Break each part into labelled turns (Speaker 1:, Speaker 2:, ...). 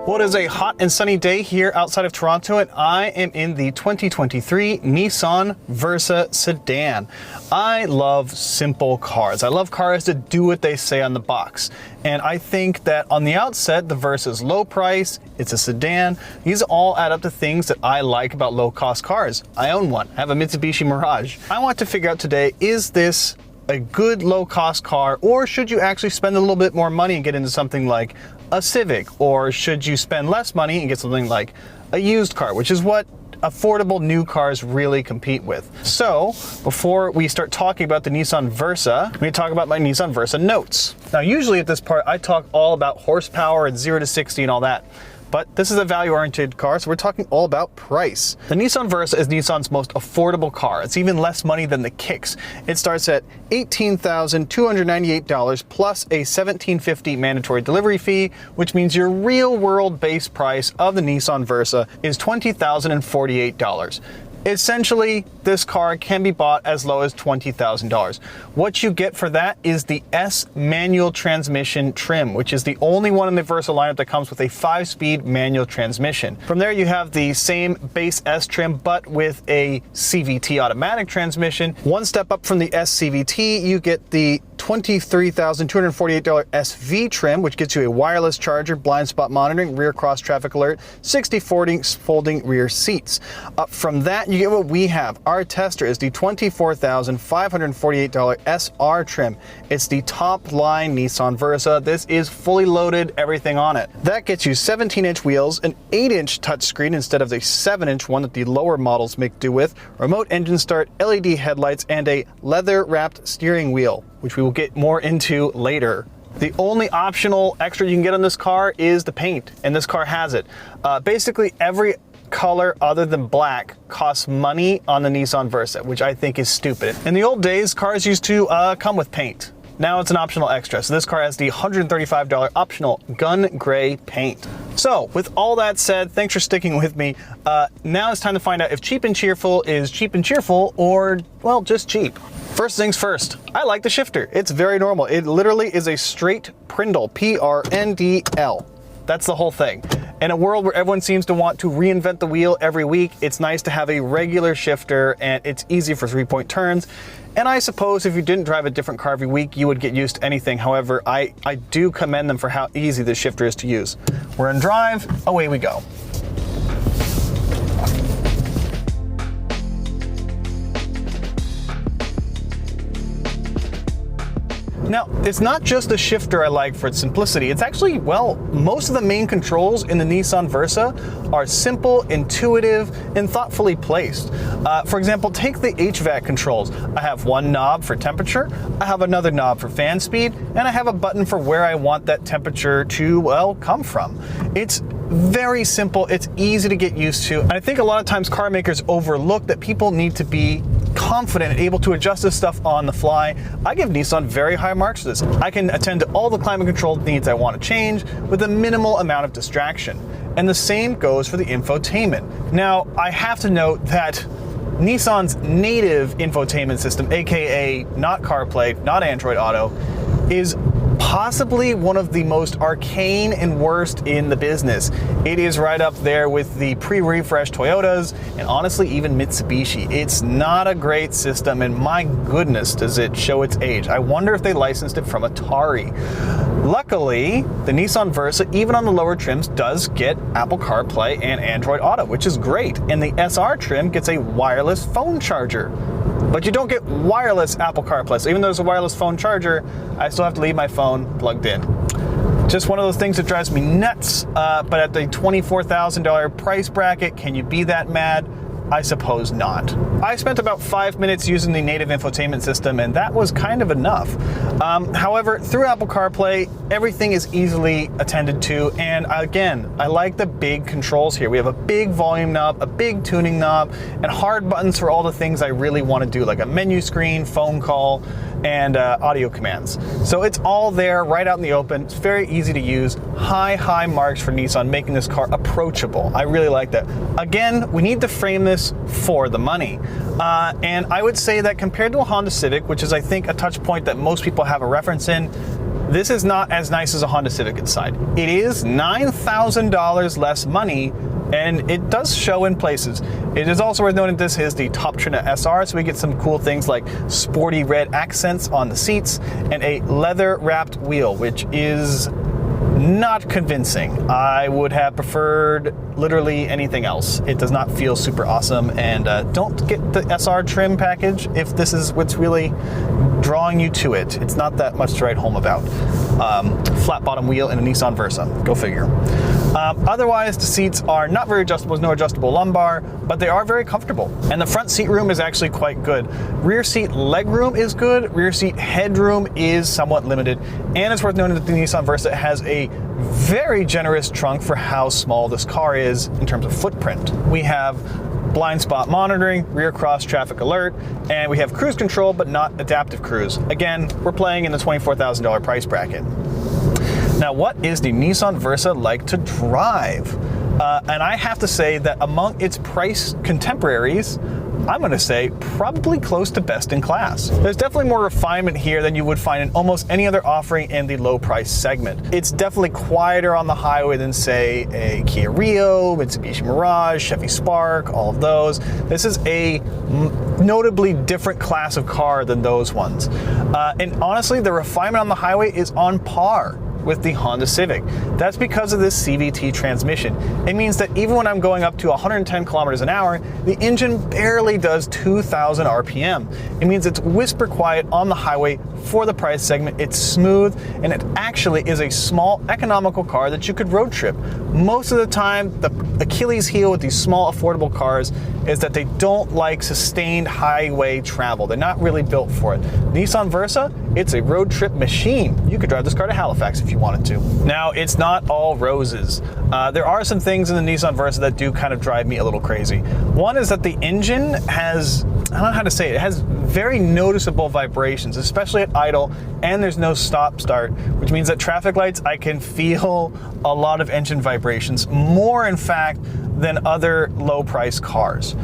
Speaker 1: What is a hot and sunny day here outside of Toronto, and I am in the 2023 Nissan Versa sedan. I love simple cars. I love cars that do what they say on the box. And I think that on the outset, the Versa is low price, it's a sedan. These all add up to things that I like about low cost cars. I own one, I have a Mitsubishi Mirage. I want to figure out today, is this a good low cost car, or should you actually spend a little bit more money and get into something like a Civic, or should you spend less money and get something like a used car, which is what affordable new cars really compete with. So before we start talking about the Nissan Versa, I'm going to talk about my Nissan Versa notes. Now usually at this part I talk all about horsepower and 0 to 60 and all that. But this is a value-oriented car, so we're talking all about price. The Nissan Versa is Nissan's most affordable car. It's even less money than the Kicks. It starts at $18,298 plus a $1,750 mandatory delivery fee, which means your real-world base price of the Nissan Versa is $20,048. Essentially, this car can be bought as low as $20,000. What you get for that is the S manual transmission trim, which is the only one in the Versa lineup that comes with a 5-speed manual transmission. From there, you have the same base S trim, but with a CVT automatic transmission. One step up from the S CVT, you get the $23,248 SV trim, which gets you a wireless charger, blind spot monitoring, rear cross traffic alert, 60/40 folding rear seats. Up from that, you get what we have. Our tester is the $24,548 SR trim. It's the top line Nissan Versa. This is fully loaded, everything on it. That gets you 17-inch wheels, an 8-inch touchscreen instead of the 7-inch one that the lower models make do with, remote engine start, LED headlights, and a leather-wrapped steering wheel, which we will get more into later. The only optional extra you can get on this car is the paint, and this car has it. Basically, every color other than black costs money on the Nissan Versa, which I think is stupid. In the old days, cars used to come with paint. Now it's an optional extra. So this car has the $135 optional gun gray paint. So with all that said, thanks for sticking with me. Now it's time to find out if cheap and cheerful is cheap and cheerful, or, well, just cheap. First things first, I like the shifter. It's very normal. It literally is a straight Prindle, P-R-N-D-L. That's the whole thing. In a world where everyone seems to want to reinvent the wheel every week, it's nice to have a regular shifter, and it's easy for 3-point turns. And I suppose if you didn't drive a different car every week, you would get used to anything. However, I do commend them for how easy this shifter is to use. We're in drive, away we go. Now, it's not just the shifter I like for its simplicity. It's actually, well, most of the main controls in the Nissan Versa are simple, intuitive, and thoughtfully placed. For example, take the HVAC controls. I have one knob for temperature, I have another knob for fan speed, and I have a button for where I want that temperature to, well, come from. It's very simple, it's easy to get used to. And I think a lot of times car makers overlook that people need to be confident and able to adjust this stuff on the fly. I give Nissan very high marks for this. I can attend to all the climate control needs I want to change with a minimal amount of distraction. And the same goes for the infotainment. Now, I have to note that Nissan's native infotainment system, aka not CarPlay, not Android Auto, is possibly one of the most arcane and worst in the business. It is right up there with the pre-refresh Toyotas and honestly even Mitsubishi. It's not a great system, and my goodness does it show its age. I wonder if they licensed it from Atari. Luckily, the Nissan Versa, even on the lower trims, does get Apple CarPlay and Android Auto, which is great. And the SR trim gets a wireless phone charger. But you don't get wireless Apple CarPlay. So even though there's a wireless phone charger, I still have to leave my phone plugged in. Just one of those things that drives me nuts. But at the $24,000 price bracket, can you be that mad? I suppose not. I spent about 5 minutes using the native infotainment system, and that was kind of enough. However, through Apple CarPlay, everything is easily attended to, and again, I like the big controls here. We have a big volume knob, a big tuning knob, and hard buttons for all the things I really want to do, like a menu screen, phone call, and audio commands. So it's all there right out in the open. It's very easy to use. High marks for Nissan, making this car approachable. I really like that. Again, we need to frame this for the money. And I would say that compared to a Honda Civic, which is I think a touch point that most people have a reference in, this is not as nice as a Honda Civic inside. It is $9,000 less money, and it does show in places. It is also worth noting this is the top trim SR, so we get some cool things like sporty red accents on the seats and a leather wrapped wheel, which is not convincing. I would have preferred literally anything else. It does not feel super awesome, and don't get the SR trim package if this is what's really drawing you to it. It's not that much to write home about. Flat bottom wheel in a Nissan Versa, go figure. Otherwise, the seats are not very adjustable. There's no adjustable lumbar, but they are very comfortable. And the front seat room is actually quite good. Rear seat leg room is good. Rear seat headroom is somewhat limited. And it's worth noting that the Nissan Versa has a very generous trunk for how small this car is in terms of footprint. We have blind spot monitoring, rear cross traffic alert, and we have cruise control, but not adaptive cruise. Again, we're playing in the $24,000 price bracket. Now, what is the Nissan Versa like to drive? And I have to say that among its price contemporaries, I'm going to say probably close to best in class. There's definitely more refinement here than you would find in almost any other offering in the low price segment. It's definitely quieter on the highway than, say, a Kia Rio, Mitsubishi Mirage, Chevy Spark, all of those. This is a notably different class of car than those ones. And honestly, the refinement on the highway is on par with the Honda Civic. That's because of this CVT transmission. It means that even when I'm going up to 110 kilometers an hour, the engine barely does 2,000 RPM. It means it's whisper quiet on the highway for the price segment. It's smooth, and it actually is a small, economical car that you could road trip. Most of the time, the Achilles heel with these small, affordable cars is that they don't like sustained highway travel. They're not really built for it. Nissan Versa, it's a road trip machine. You could drive this car to Halifax if you wanted to. Now, it's not all roses. There are some things in the Nissan Versa that do kind of drive me a little crazy. One is that the engine has, I don't know how to say it, it has very noticeable vibrations, especially at idle, and there's no stop start, which means at traffic lights, I can feel a lot of engine vibrations, more in fact than other low price cars.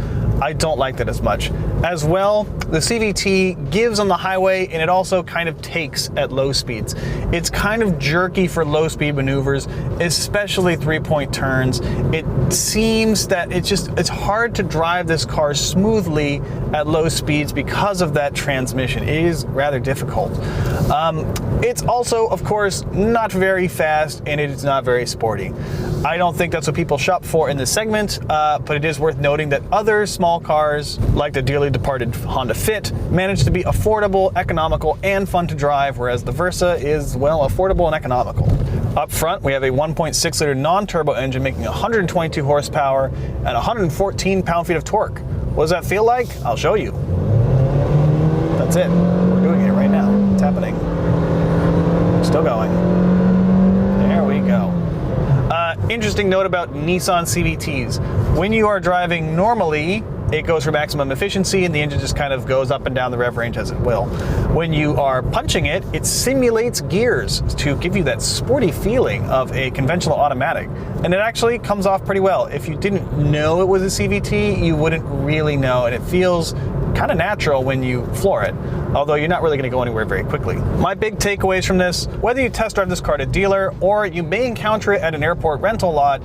Speaker 1: I don't like that as much. As well, the CVT gives on the highway, and it also kind of takes at low speeds. It's kind of jerky for low speed maneuvers, especially 3-point turns. It seems that it's hard to drive this car smoothly at low speeds because of that transmission. It is rather difficult. It's also, of course, not very fast, and it is not very sporty. I don't think that's what people shop for in this segment, but it is worth noting that other small cars, like the dearly departed Honda Fit, manage to be affordable, economical, and fun to drive, whereas the Versa is, well, affordable and economical. Up front, we have a 1.6-liter non-turbo engine making 122 horsepower and 114 pound-feet of torque. What does that feel like? I'll show you. That's it. We're doing it right now. It's happening. Still going. There we go. Interesting note about Nissan CVTs. When you are driving normally, it goes for maximum efficiency and the engine just kind of goes up and down the rev range as it will. When you are punching it, it simulates gears to give you that sporty feeling of a conventional automatic. And it actually comes off pretty well. If you didn't know it was a CVT, you wouldn't really know, and it feels kind of natural when you floor it, although you're not really going to go anywhere very quickly. My big takeaways from this, whether you test drive this car at a dealer or you may encounter it at an airport rental lot,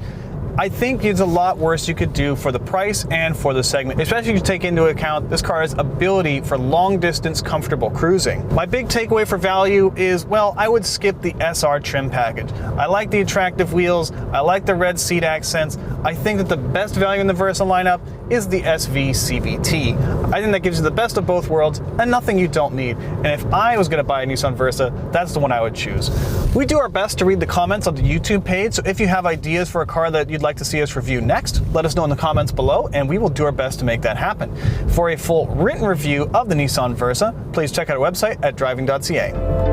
Speaker 1: I think there's a lot worse you could do for the price and for the segment, especially if you take into account this car's ability for long distance comfortable cruising. My big takeaway for value is, well, I would skip the SR trim package. I like the attractive wheels, I like the red seat accents. I think that the best value in the Versa lineup is the SV CVT. I think that gives you the best of both worlds and nothing you don't need. And if I was going to buy a Nissan Versa, that's the one I would choose. We do our best to read the comments on the YouTube page, so if you have ideas for a car that you'd like to see us review next, let us know in the comments below and we will do our best to make that happen. For a full written review of the Nissan Versa, please check out our website at Driving.ca.